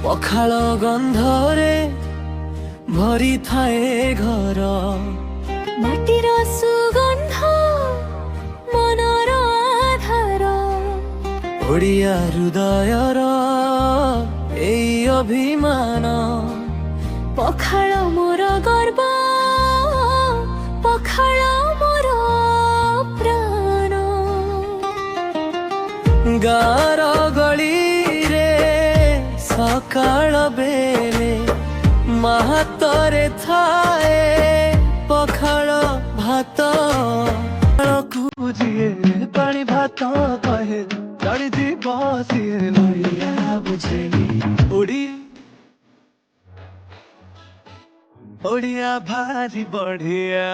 पखाल गंधरे भरी थाए घर माटीर सुगंध मनर आधार ओडिया हृदयर एई अभिमान पखाल मोर गर्व पखाल मोर प्राण गार गली रे सकाळ बेले माहातरे थाए पखाल भात बुझिए पानी भात कहे चढ़ी दी बसिए नैया बुझे उड़ी ओडिया भारी बढ़िया